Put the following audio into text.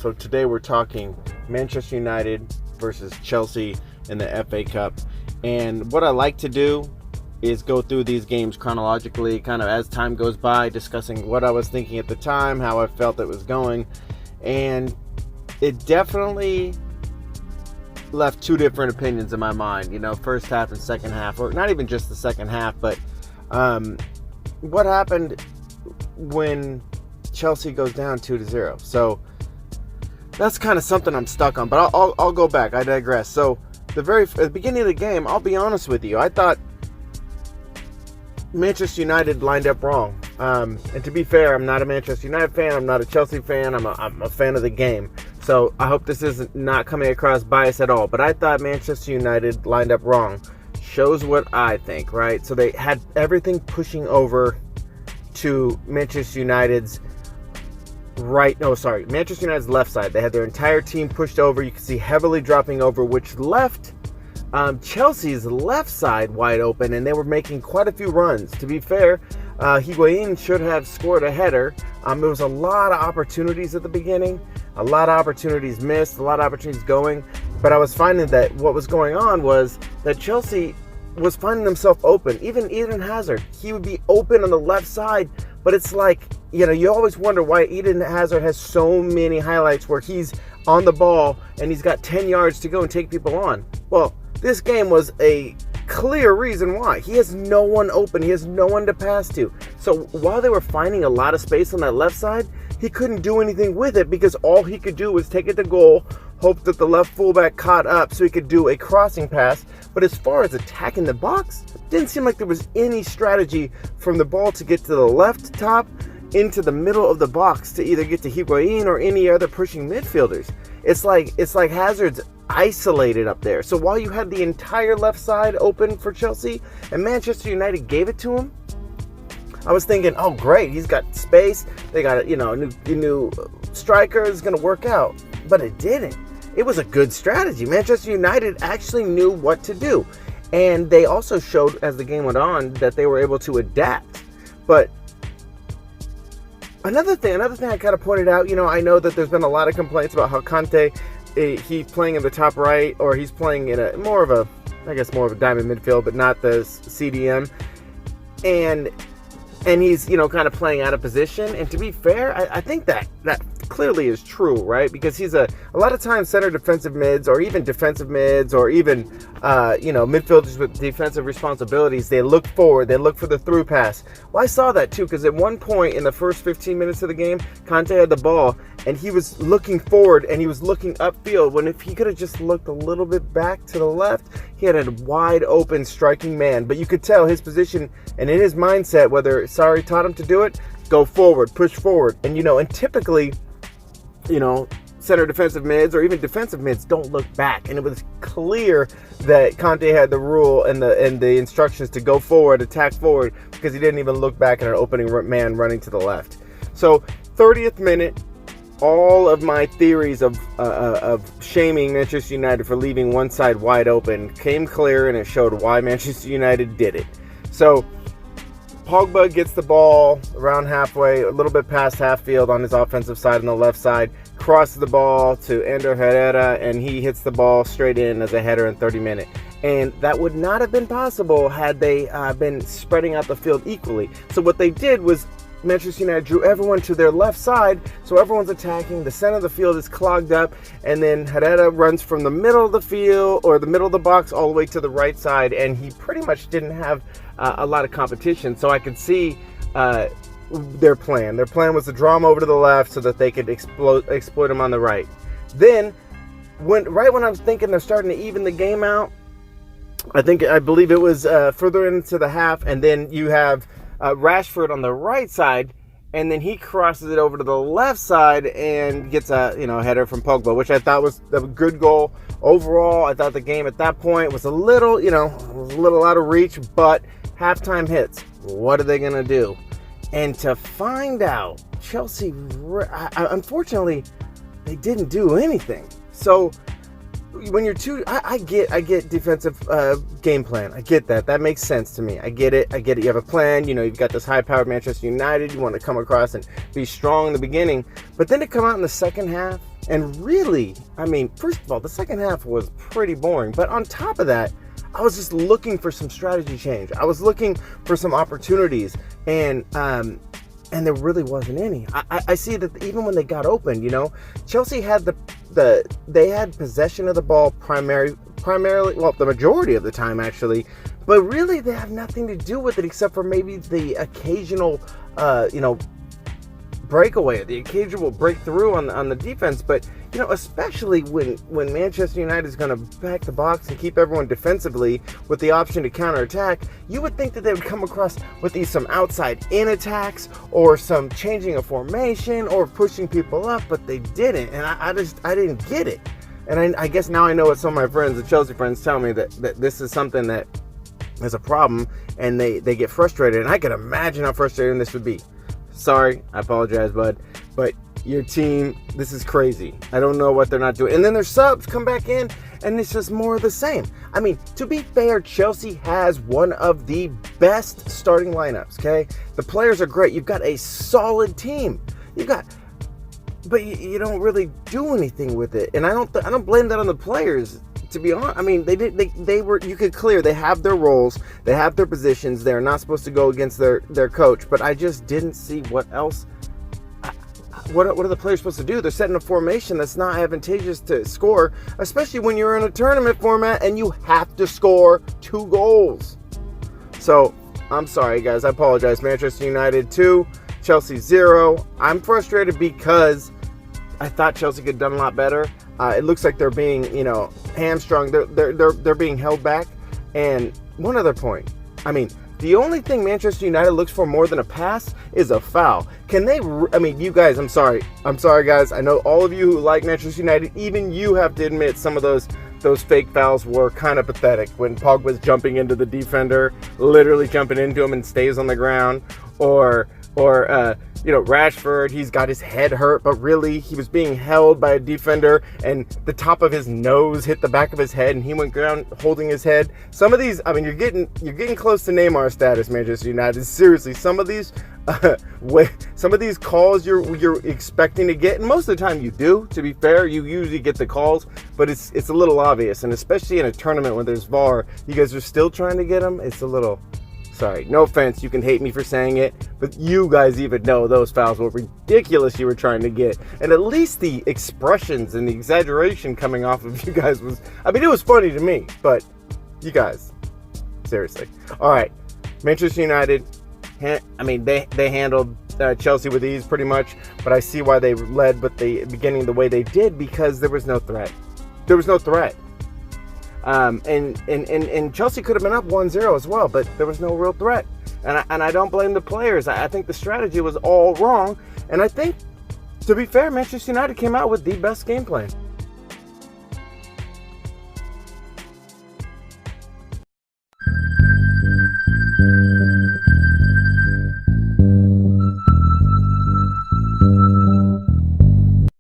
So today we're talking Manchester United versus Chelsea in the FA Cup. And what I like to do is go through these games chronologically, kind of as time goes by, discussing what I was thinking at the time, how I felt it was going. And it definitely left two different opinions in my mind, first half and second half, or not even just the second half, but what happened when Chelsea goes down 2-0. So that's kind of something I'm stuck on, but I'll go back. I digress. So at the beginning of the game, I'll be honest with you, I thought Manchester United lined up wrong. And to be fair, I'm not a Manchester United fan. I'm not a Chelsea fan. I'm a fan of the game. So I hope this is not coming across bias at all. But I thought Manchester United lined up wrong. Shows what I think, right? So they had everything pushing over to Manchester United's Manchester United's left side. They had their entire team pushed over. You can see heavily dropping over, which left Chelsea's left side wide open, and they were making quite a few runs. To be fair, Higuain should have scored a header. There was a lot of opportunities at the beginning, a lot of opportunities missed, a lot of opportunities going, but I was finding that what was going on was that Chelsea was finding themselves open. Even Eden Hazard, he would be open on the left side, but it's like, you always wonder why Eden Hazard has so many highlights where he's on the ball and he's got 10 yards to go and take people on. Well, this game was a clear reason why. He has no one open. He has no one to pass to. So while they were finding a lot of space on that left side, he couldn't do anything with it because all he could do was take it to goal, hope that the left fullback caught up so he could do a crossing pass. But as far as attacking the box, it didn't seem like there was any strategy from the ball to get to the left top into the middle of the box to either get to Higuain or any other pushing midfielders. It's like Hazard's isolated up there. So while you had the entire left side open for Chelsea and Manchester United gave it to him, I was thinking, oh great, he's got space. They got a new striker is going to work out, but it didn't. It was a good strategy. Manchester United actually knew what to do, and they also showed as the game went on that they were able to adapt. But another thing I kind of pointed out, I know that there's been a lot of complaints about how Conte, he's playing in the top right, or he's playing in more of a diamond midfield, but not the CDM, and he's kind of playing out of position. And to be fair, I think that clearly is true, right? Because he's a lot of times center defensive mids, or even defensive mids, or even midfielders with defensive responsibilities. They look forward, they look for the through pass. Well, I saw that too, because at one point in the first 15 minutes of the game, Conte had the ball and he was looking forward and he was looking upfield, when if he could have just looked a little bit back to the left, he had a wide open striking man. But you could tell his position and in his mindset, whether Sarri taught him to do it, go forward, push forward. And and typically, center defensive mids or even defensive mids don't look back. And it was clear that Conte had the rule and the instructions to go forward, attack forward, because he didn't even look back at an opening man running to the left. So 30th minute, all of my theories of shaming Manchester United for leaving one side wide open came clear, and it showed why Manchester United did it. So Pogba gets the ball around halfway, a little bit past half field on his offensive side on the left side, crosses the ball to Ander Herrera, and he hits the ball straight in as a header in 30 minutes. And that would not have been possible had they been spreading out the field equally. So what they did was Manchester United drew everyone to their left side, so everyone's attacking. The center of the field is clogged up, and then Herrera runs from the middle of the field, or the middle of the box, all the way to the right side, and he pretty much didn't have a lot of competition. So I could see their plan. Their plan was to draw him over to the left so that they could exploit him on the right. Then, when I was thinking they're starting to even the game out, I believe it was further into the half, and then you have Rashford on the right side, and then he crosses it over to the left side and gets a header from Pogba, which I thought was a good goal overall. I thought the game at that point was a little out of reach, but halftime hits. What are they gonna do? And to find out, Chelsea, unfortunately, they didn't do anything. So when you're I get defensive game plan. I get that. That makes sense to me. I get it. You have a plan. You've got this high-powered Manchester United. You want to come across and be strong in the beginning. But then to come out in the second half And really, I mean, first of all, the second half was pretty boring. But on top of that, I was just looking for some strategy change. I was looking for some opportunities, and there really wasn't any. I see that even when they got open, Chelsea had they had possession of the ball primarily, well, the majority of the time actually, but really they have nothing to do with it except for maybe the occasional, breakaway, the occasional breakthrough on the defense. But especially when Manchester United is going to back the box and keep everyone defensively with the option to counterattack, you would think that they would come across with some outside in attacks or some changing of formation or pushing people up, but they didn't, and I didn't get it. And I guess now I know what some of my friends, the Chelsea friends, tell me that this is something that is a problem, and they get frustrated, and I can imagine how frustrating this would be. Sorry, I apologize, bud, but your team, this is crazy. I don't know what they're not doing. And then their subs come back in, and it's just more of the same. I mean, to be fair, Chelsea has one of the best starting lineups, okay? The players are great. You've got a solid team. But you don't really do anything with it. And I don't blame that on the players, to be honest. I mean, they were, you could clear, they have their roles, they have their positions. They're not supposed to go against their coach, but I just didn't see what else. What are the players supposed to do? They're setting a formation that's not advantageous to score, especially when you're in a tournament format and you have to score 2 goals. So, I'm sorry, guys. I apologize. Manchester United 2, Chelsea 0. I'm frustrated because I thought Chelsea could have done a lot better. It looks like they're being, hamstrung. They're being held back. And one other point. I mean, the only thing Manchester United looks for more than a pass is a foul. Can they, you guys, I'm sorry, guys. I know all of you who like Manchester United, even you have to admit some of those fake fouls were kind of pathetic. When Pogba's jumping into the defender, literally jumping into him and stays on the ground. Or Rashford, he's got his head hurt, but really he was being held by a defender and the top of his nose hit the back of his head and he went down holding his head. Some of these, you're getting close to Neymar status, Manchester United. Seriously, some of these calls you're expecting to get, and most of the time you do, to be fair, you usually get the calls, but it's a little obvious, and especially in a tournament when there's VAR, you guys are still trying to get them. It's a little... Sorry, no offense, you can hate me for saying it, but you guys even know those fouls were ridiculous you were trying to get. And at least the expressions and the exaggeration coming off of you guys was, it was funny to me, but you guys, seriously. All right, Manchester United, they handled Chelsea with ease pretty much, but I see why they led with the beginning the way they did, because there was no threat. There was no threat. And Chelsea could have been up 1-0 as well, but there was no real threat. And I don't blame the players. I think the strategy was all wrong. And I think, to be fair, Manchester United came out with the best game plan.